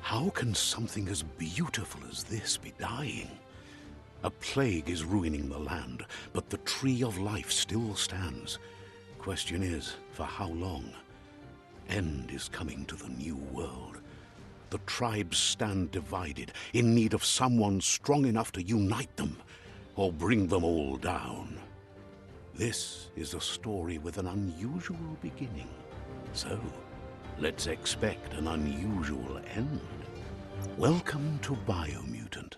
How can something as beautiful as this be dying? A plague is ruining the land, but the tree of life still stands. Question is, for how long? End is coming to the new world. The tribes stand divided, in need of someone strong enough to unite them, or bring them all down. This is a story with an unusual beginning. So, let's expect an unusual end. Welcome to Biomutant.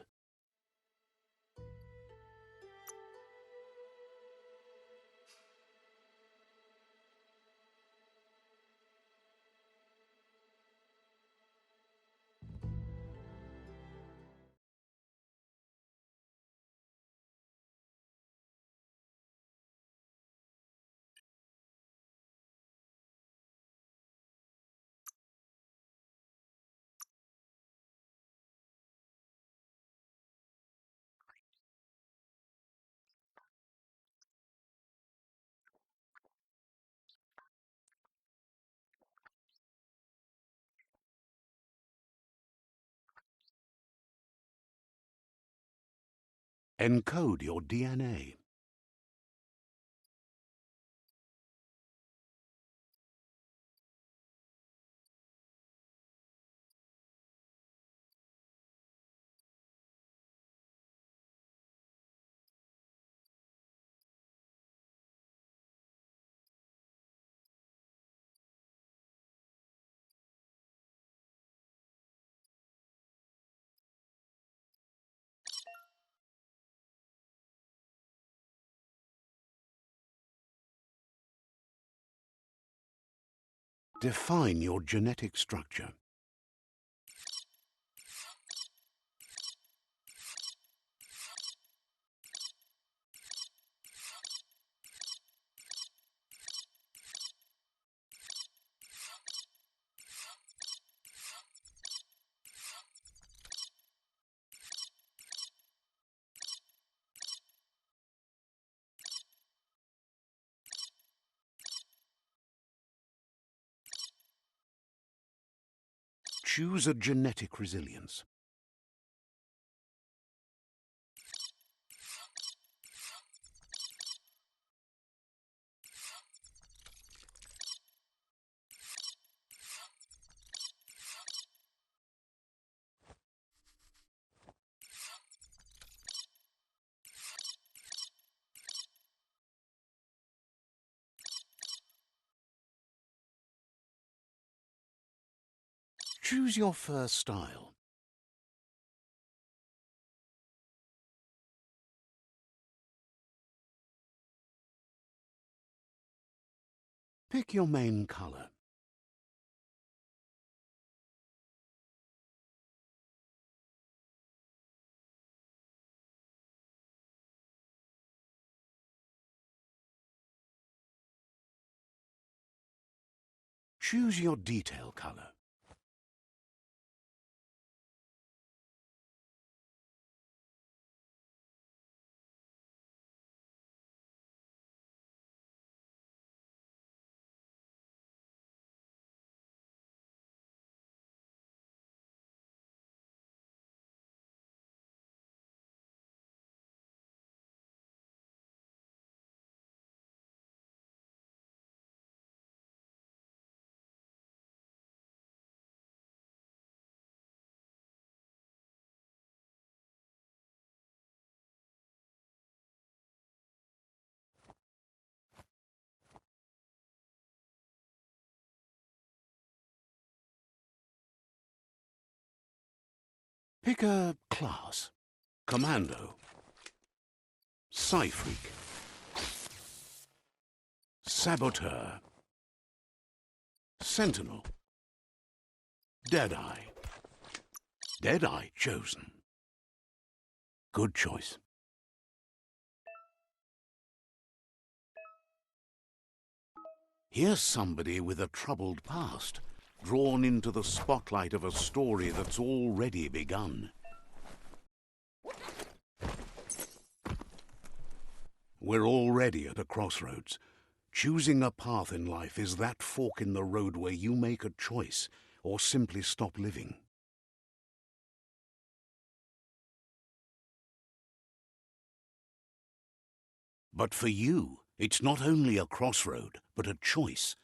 Encode your DNA. Define your genetic structure. Choose a genetic resilience. Choose your first style. Pick your main color. Choose your detail color. Pick a class. Commando. Psy-Freak. Saboteur. Sentinel. Deadeye. Deadeye chosen. Good choice. Here's somebody with a troubled past, drawn into the spotlight of a story that's already begun. We're already at a crossroads. Choosing a path in life is that fork in the road where you make a choice or simply stop living. But for you, it's not only a crossroad, but a choice.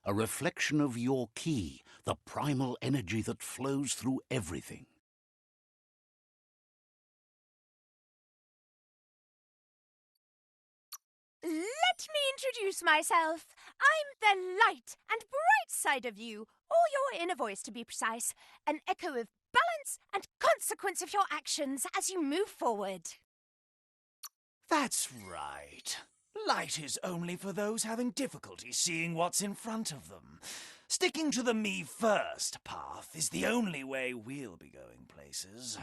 A reflection of your key, the primal energy that flows through everything. Let me introduce myself. I'm the light and bright side of you, or your inner voice to be precise, an echo of balance and consequence of your actions as you move forward. That's right. Light is only for those having difficulty seeing what's in front of them. Sticking to the me first path is the only way we'll be going places.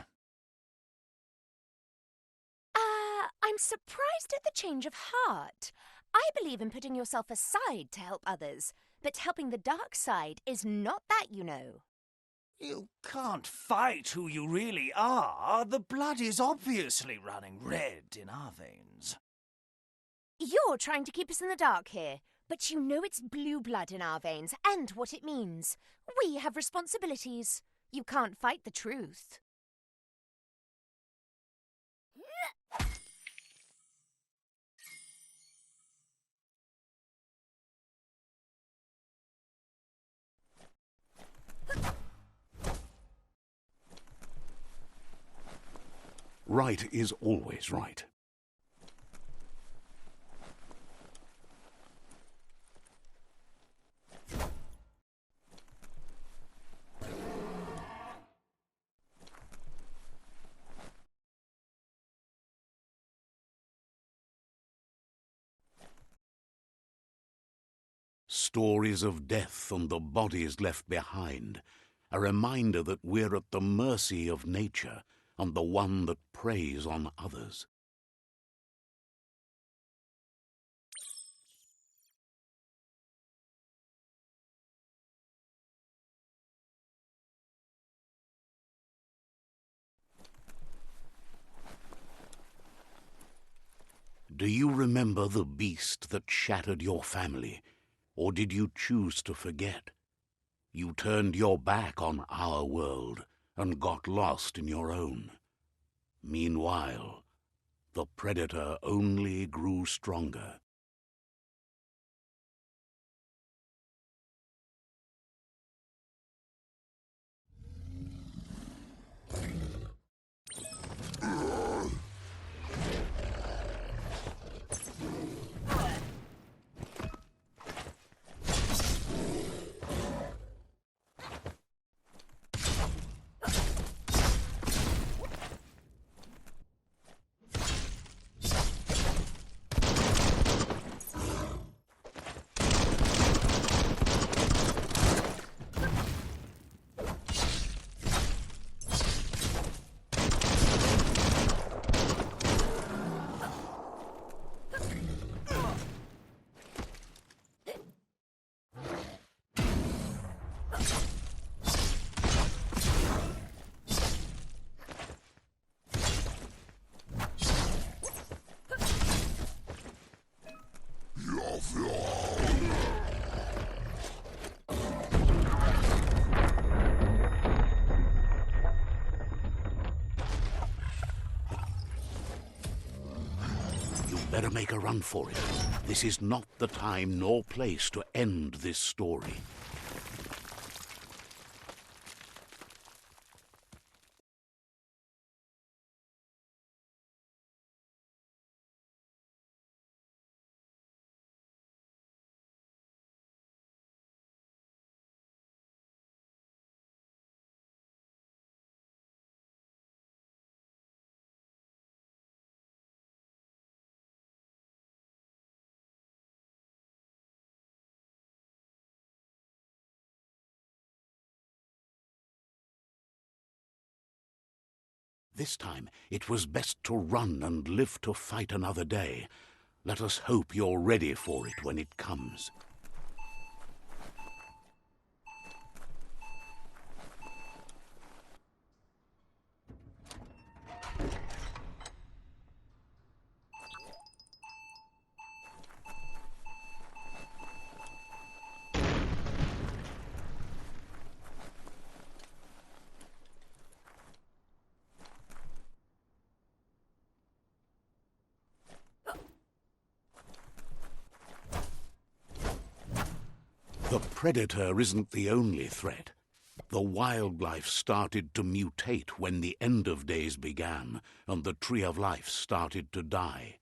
I'm surprised at the change of heart. I believe in putting yourself aside to help others, but helping the dark side is not that, you know. You can't fight who you really are. The blood is obviously running red in our veins. You're trying to keep us in the dark here, but you know it's blue blood in our veins and what it means. We have responsibilities. You can't fight the truth. Right is always right. Stories of death and the bodies left behind, a reminder that we're at the mercy of nature and the one that preys on others. Do you remember the beast that shattered your family, or did you choose to forget? You turned your back on our world and got lost in your own. Meanwhile, the predator only grew stronger. Better make a run for it. This is not the time nor place to end this story. This time, it was best to run and live to fight another day. Let us hope you're ready for it when it comes. The predator isn't the only threat. The wildlife started to mutate when the end of days began, and the tree of life started to die.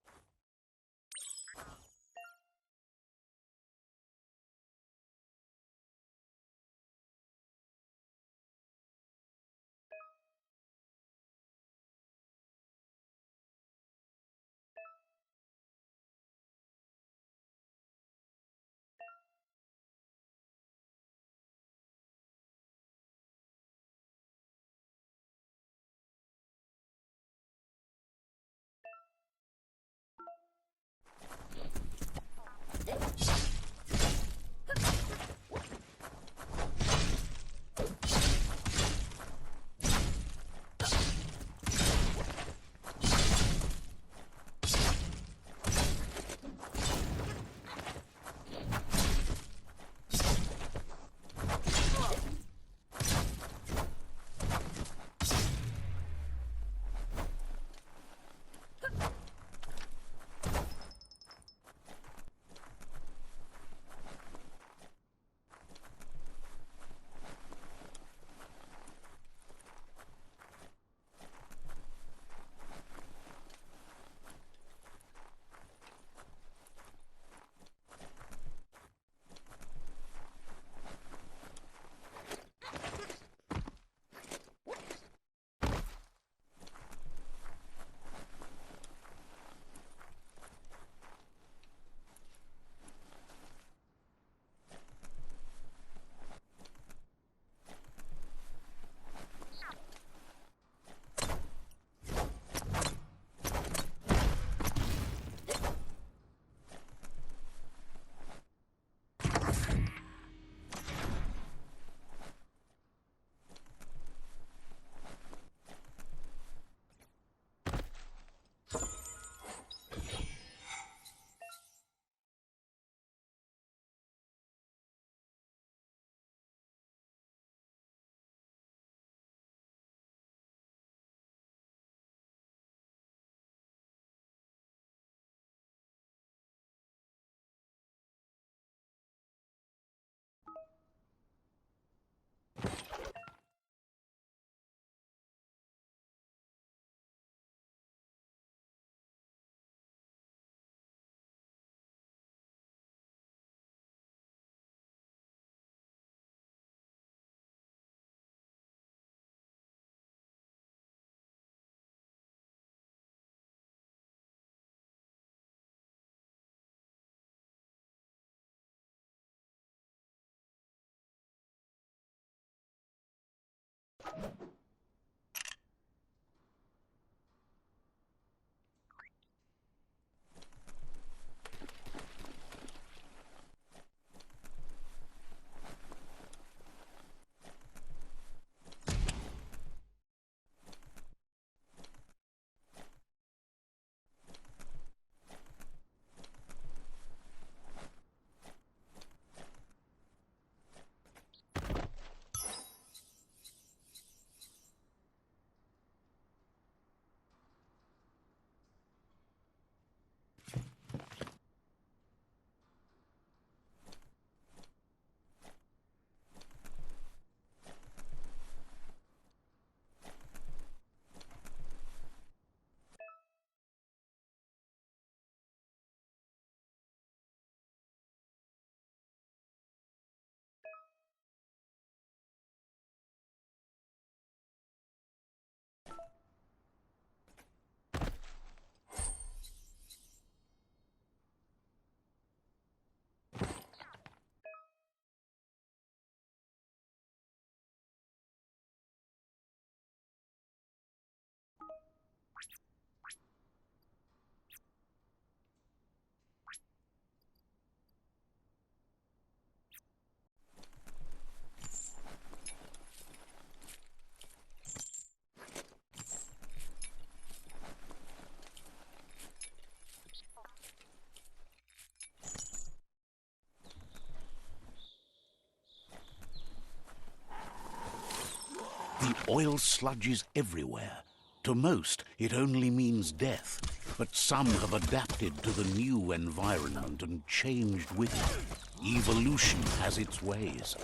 The oil sludges everywhere. To most, it only means death, but some have adapted to the new environment and changed with it. Evolution has its ways.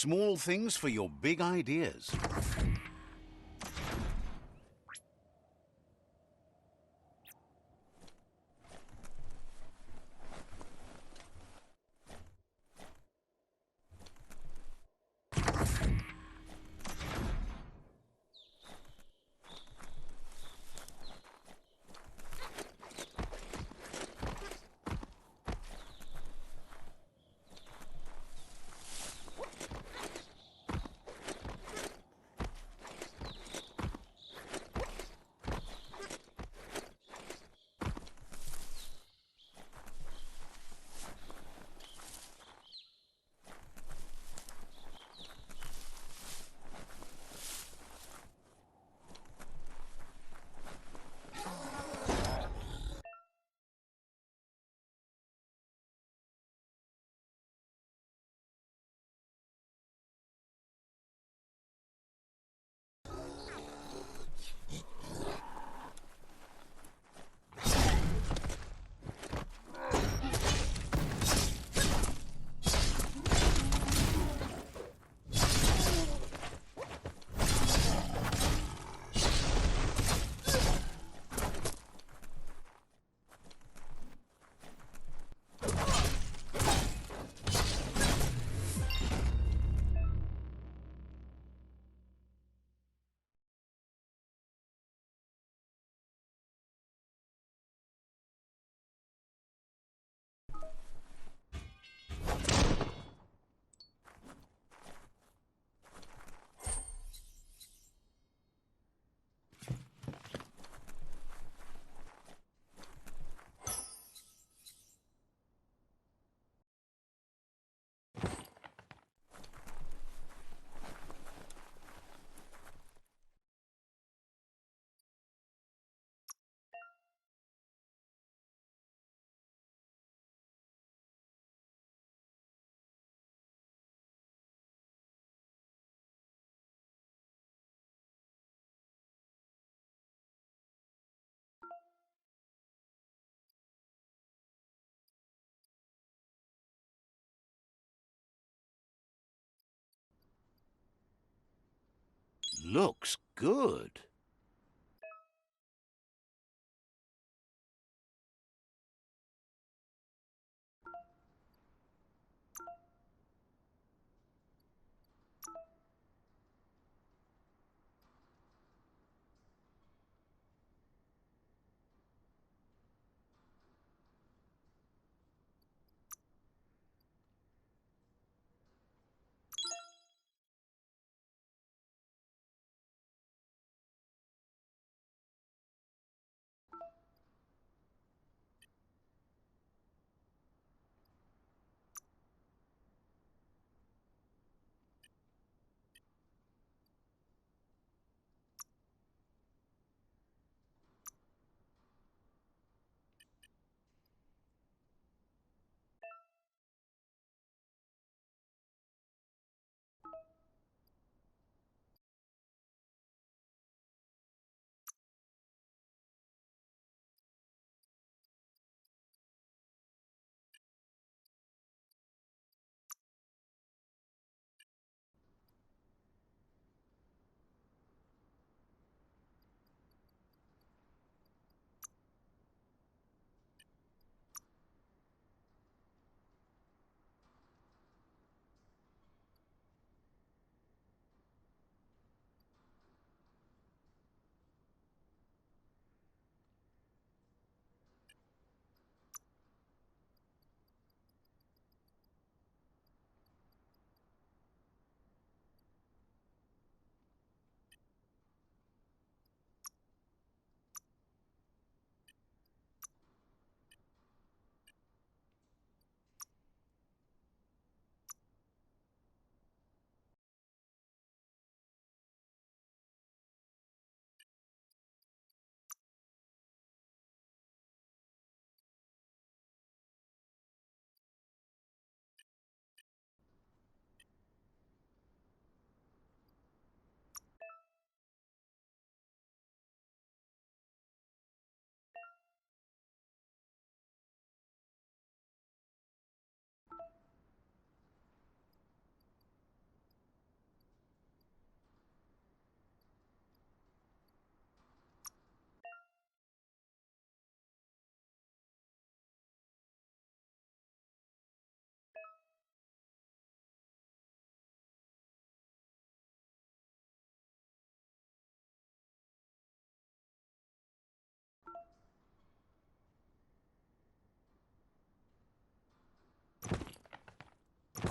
Small things for your big ideas. looks good.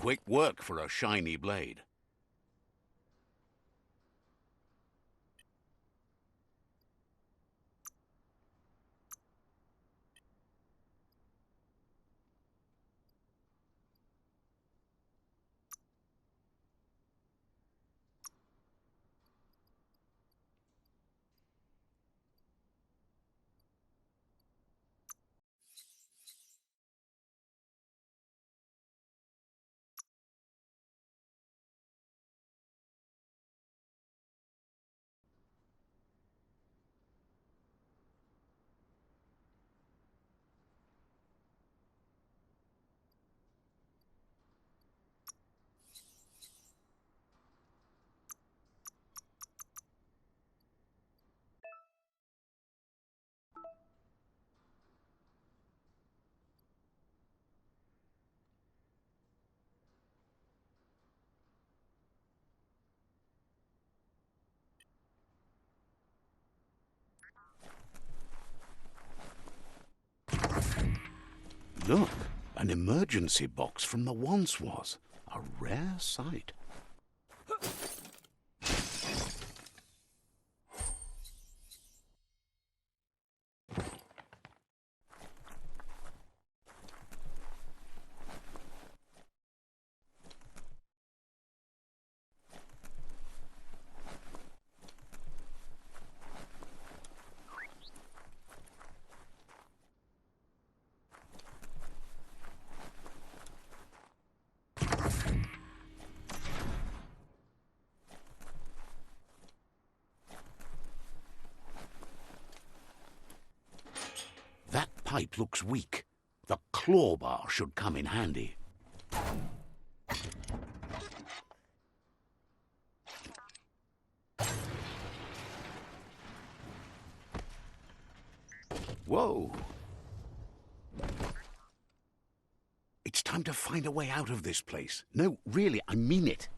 Quick work for a shiny blade. Look, an emergency box from the once was. A rare sight. That pipe looks weak. The claw bar should come in handy. Whoa! It's time to find a way out of this place. No, really, I mean it.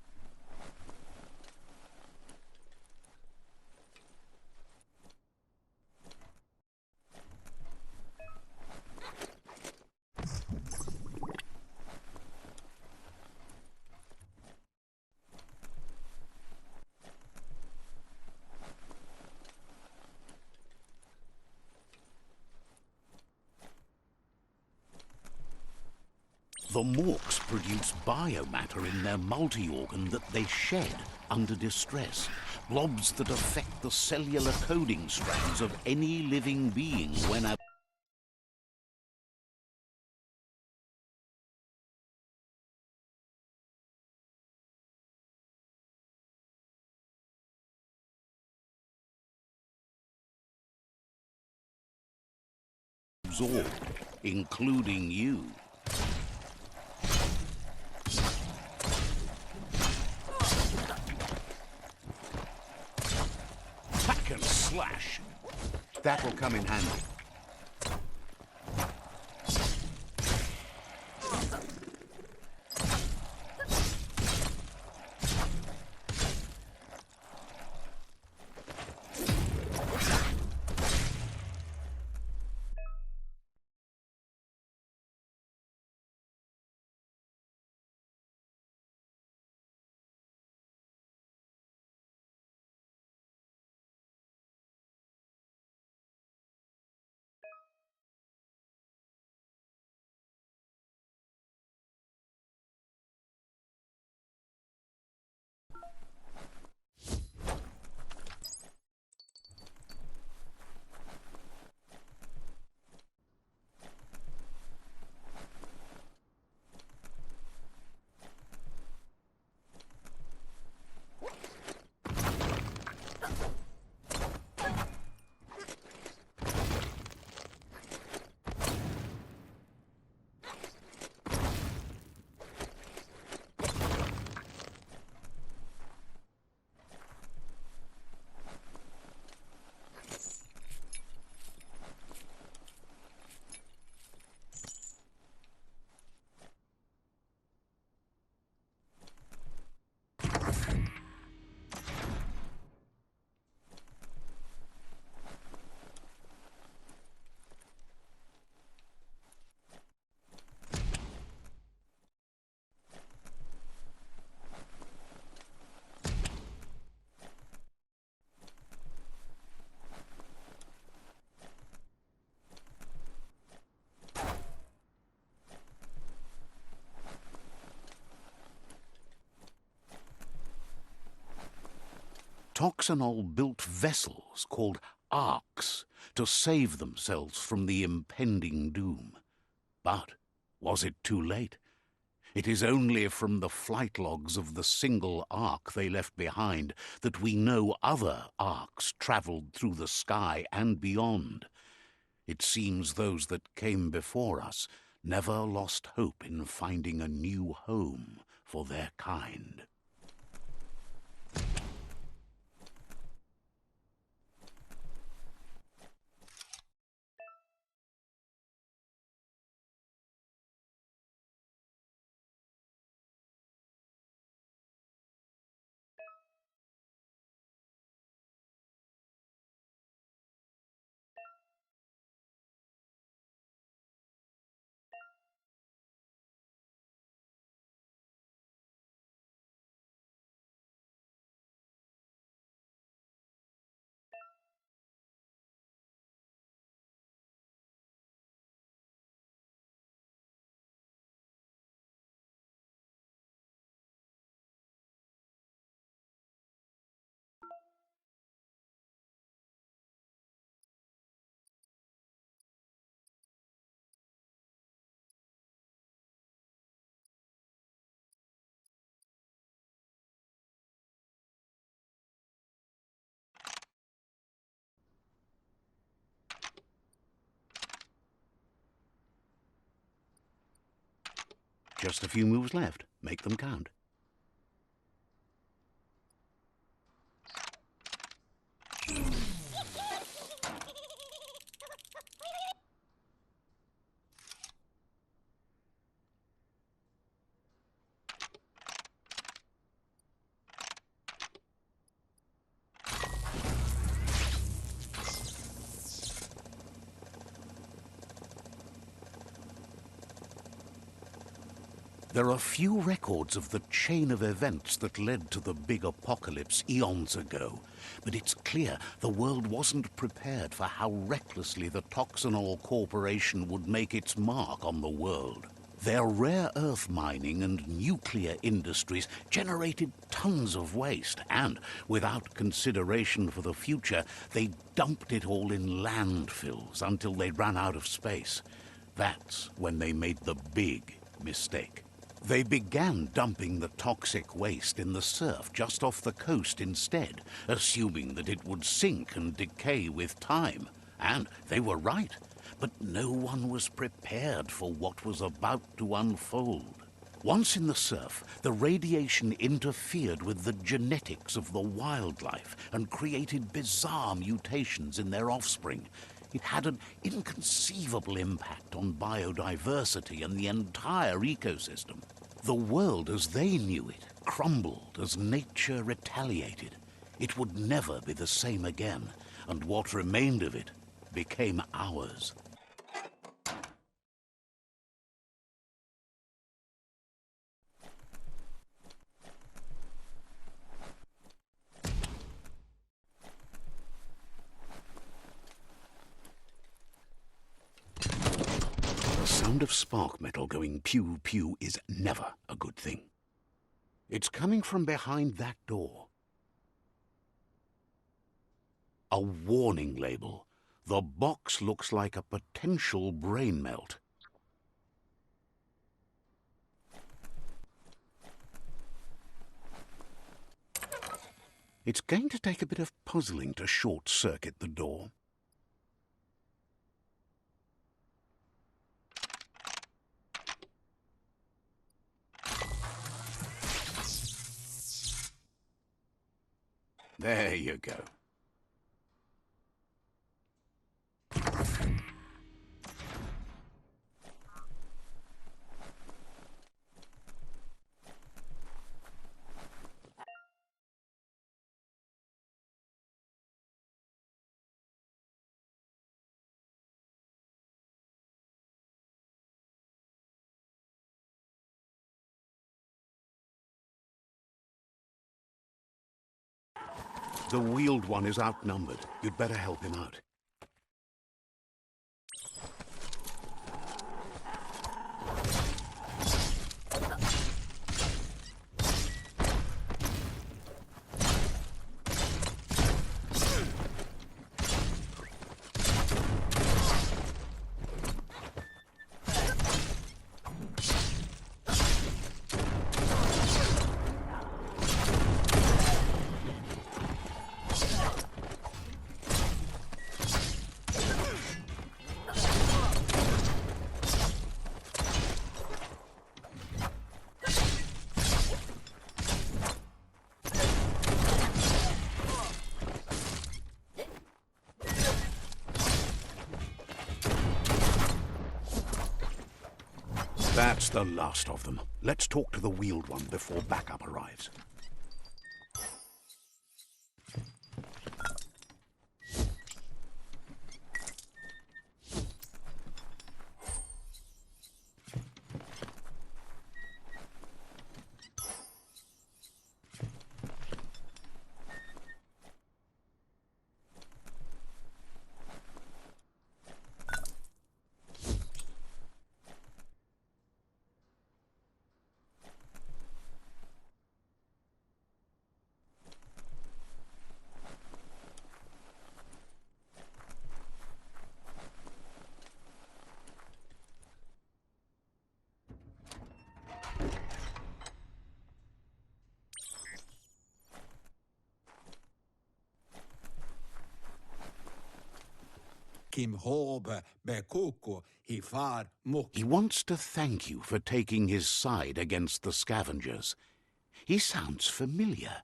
The Morks produce biomatter in their multi-organ that they shed under distress. Blobs that affect the cellular coding strands of any living being when absorbed, including you. Hack and slash. That will come in handy. Toxanol built vessels called arks to save themselves from the impending doom. But was it too late? It is only from the flight logs of the single ark they left behind that we know other arks travelled through the sky and beyond. It seems those that came before us never lost hope in finding a new home for their kind. Just a few moves left. Make them count. There are few records of the chain of events that led to the big apocalypse eons ago, but it's clear the world wasn't prepared for how recklessly the Toxanol Corporation would make its mark on the world. Their rare earth mining and nuclear industries generated tons of waste, and without consideration for the future, they dumped it all in landfills until they ran out of space. That's when they made the big mistake. They began dumping the toxic waste in the surf just off the coast instead, assuming that it would sink and decay with time. And they were right, but no one was prepared for what was about to unfold. Once in the surf, the radiation interfered with the genetics of the wildlife and created bizarre mutations in their offspring. It had an inconceivable impact on biodiversity and the entire ecosystem. The world as they knew it crumbled as nature retaliated. It would never be the same again, and what remained of it became ours. The sound of spark metal going pew-pew is never a good thing. It's coming from behind that door. A warning label. The box looks like a potential brain melt. It's going to take a bit of puzzling to short-circuit the door. There you go. The wheeled one is outnumbered. You'd better help him out. That's the last of them. Let's talk to the wheeled one before backup arrives. He wants to thank you for taking his side against the scavengers. He sounds familiar.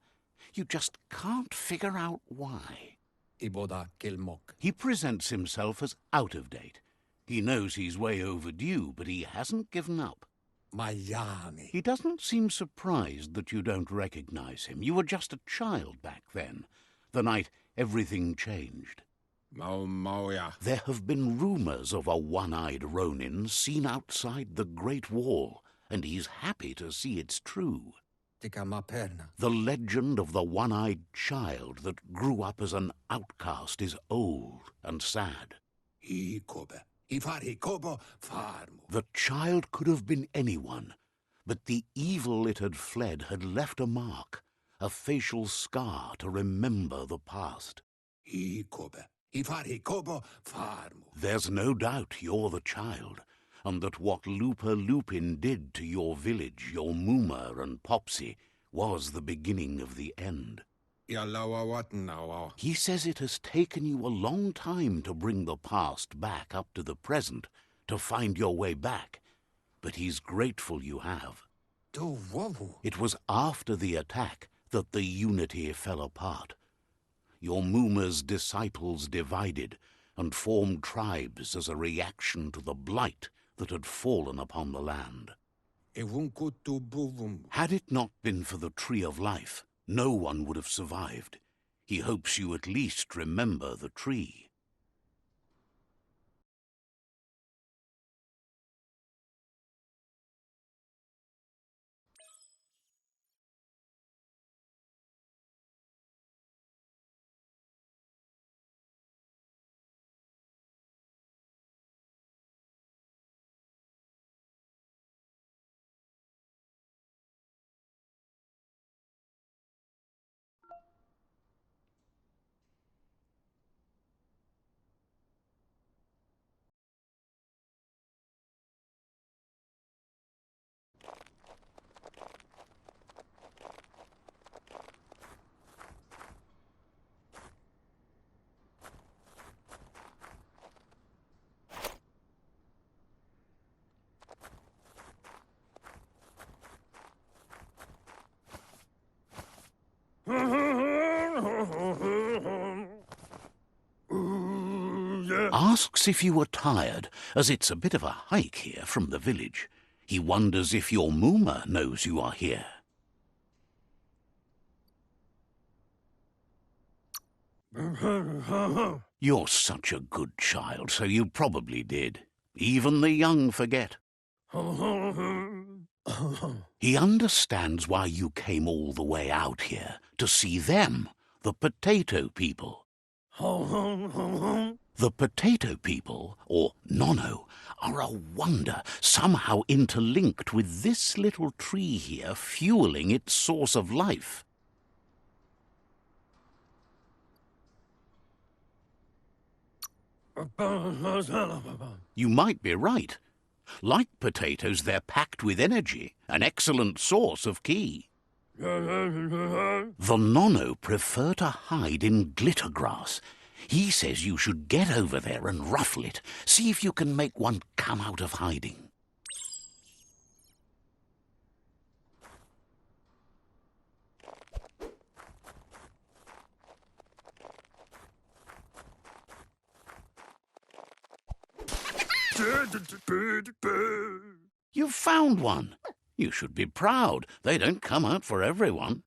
You just can't figure out why. He presents himself as out of date. He knows he's way overdue, but he hasn't given up. He doesn't seem surprised that you don't recognize him. You were just a child back then, the night everything changed. There have been rumors of a one-eyed Ronin seen outside the Great Wall, and he's happy to see it's true. Tika ma perna. The legend of the one-eyed child that grew up as an outcast is old and sad. Ikobe. Ifari kobo farmu. The child could have been anyone, but the evil it had fled had left a mark, a facial scar to remember the past. Ikobe. Ifari kobo farmu. There's no doubt you're the child, and that what Looper Lupin did to your village, your Mooma and Popsy, was the beginning of the end. Yalawa wat nawa. He says it has taken you a long time to bring the past back up to the present, to find your way back, but he's grateful you have. Do wowu. It was after the attack that the unity fell apart. Your Mooma's disciples divided and formed tribes as a reaction to the blight that had fallen upon the land. Ewunkutu buvum. Had it not been for the Tree of Life, no one would have survived. He hopes you at least remember the tree. Asks if you are tired, as it's a bit of a hike here from the village. He wonders if your Mooma knows you are here. You're such a good child, so you probably did. Even the young forget. He understands why you came all the way out here, to see them, the potato people. The potato people, or Nono, are a wonder, somehow interlinked with this little tree here, fueling its source of life. You might be right. Like potatoes, they're packed with energy, an excellent source of ki. The Nono prefer to hide in glitter grass. He says you should get over there and ruffle it. See if you can make one come out of hiding. You've found one. You should be proud. They don't come out for everyone.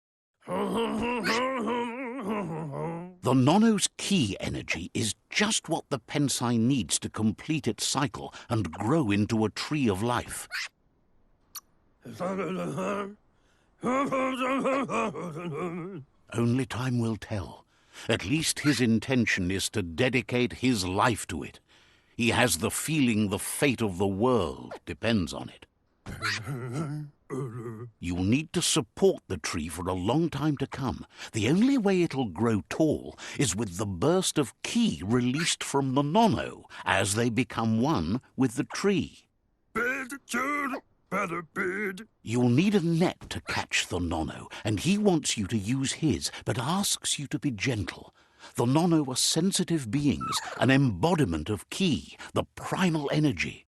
The Nono's ki energy is just what the Pensai needs to complete its cycle and grow into a tree of life. Only time will tell. At least his intention is to dedicate his life to it. He has the feeling the fate of the world depends on it. You'll need to support the tree for a long time to come. The only way it'll grow tall is with the burst of ki released from the Nono as they become one with the tree. You'll need a net to catch the Nono, and he wants you to use his, but asks you to be gentle. The Nono are sensitive beings, an embodiment of ki, the primal energy.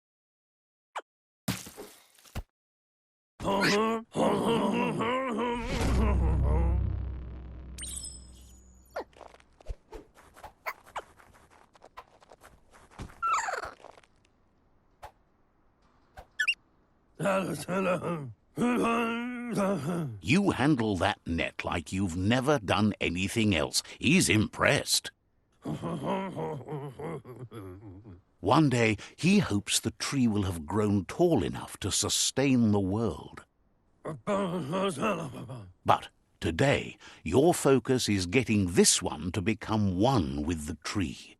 You handle that net like you've never done anything else. He's impressed. One day he hopes the tree will have grown tall enough to sustain the world. But today, your focus is getting this one to become one with the tree.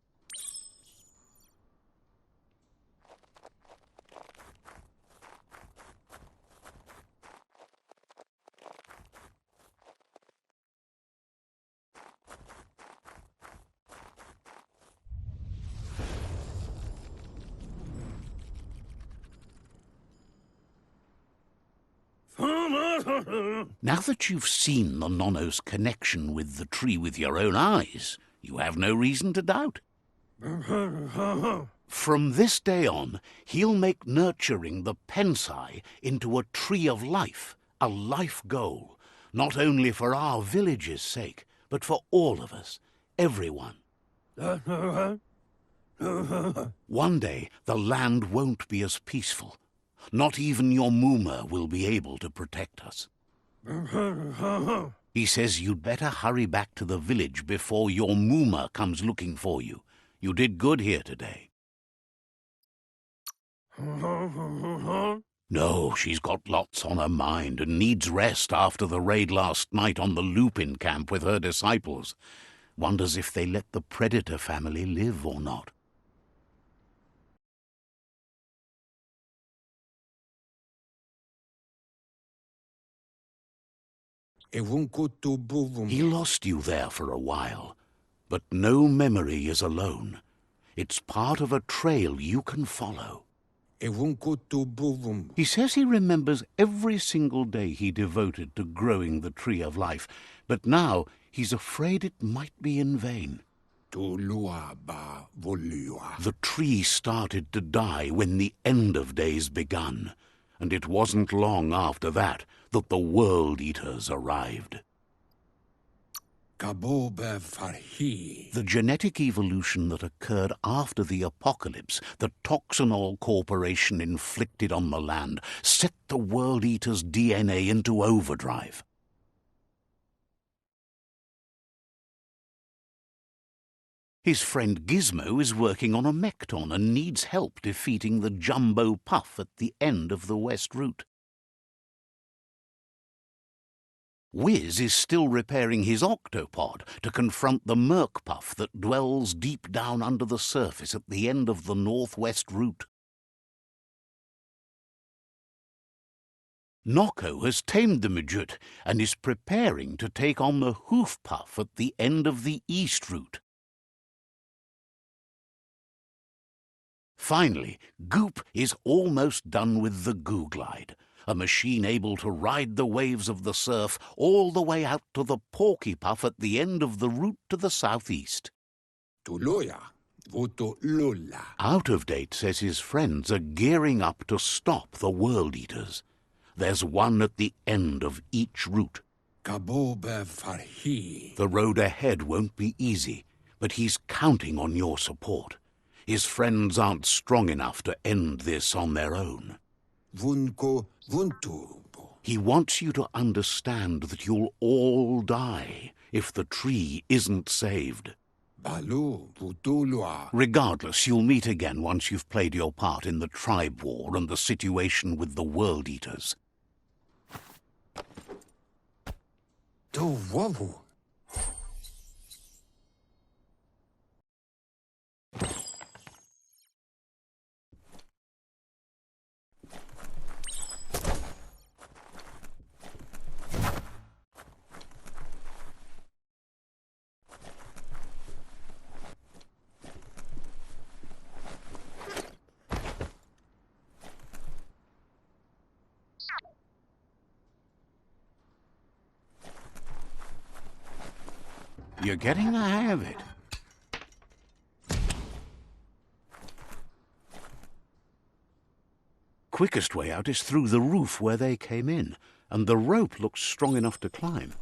Now that you've seen the Nonno's connection with the tree with your own eyes, you have no reason to doubt. From this day on, he'll make nurturing the Pensai into a tree of life, a life goal, not only for our village's sake, but for all of us, everyone. One day, the land won't be as peaceful. Not even your Mooma will be able to protect us. He says you'd better hurry back to the village before your Mooma comes looking for you. You did good here today. No, she's got lots on her mind and needs rest after the raid last night on the Lupin camp with her disciples. Wonders if they let the Predator family live or not. He lost you there for a while, but no memory is alone. It's part of a trail you can follow. He says he remembers every single day he devoted to growing the Tree of Life, but now he's afraid it might be in vain. The tree started to die when the end of days begun, and it wasn't long after that that the World Eaters arrived. The genetic evolution that occurred after the apocalypse that Toxanol Corporation inflicted on the land set the World Eaters' DNA into overdrive. His friend Gizmo is working on a Mekton and needs help defeating the Jumbo Puff at the end of the West Route. Wiz is still repairing his octopod to confront the Merc Puff that dwells deep down under the surface at the end of the Northwest Route. Nocco has tamed the Midget and is preparing to take on the Hoof Puff at the end of the East Route. Finally, Goop is almost done with the Goo Glide, a machine able to ride the waves of the surf all the way out to the Porky Puff at the end of the route to the southeast. Out of Date says his friends are gearing up to stop the World Eaters. There's one at the end of each route. The road ahead won't be easy, but he's counting on your support. His friends aren't strong enough to end this on their own. He wants you to understand that you'll all die if the tree isn't saved. Regardless, you'll meet again once you've played your part in the tribe war and the situation with the World Eaters. You're getting the hang of it. Quickest way out is through the roof where they came in, and the rope looks strong enough to climb.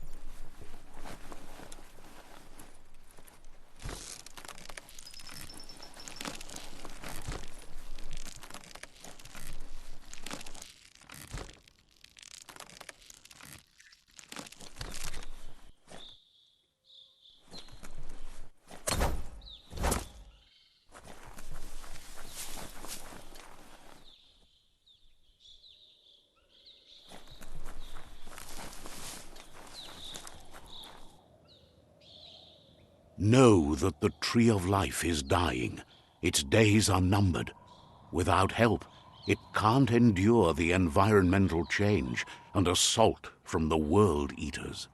Know that the Tree of Life is dying. Its days are numbered. Without help, it can't endure the environmental change and assault from the World Eaters.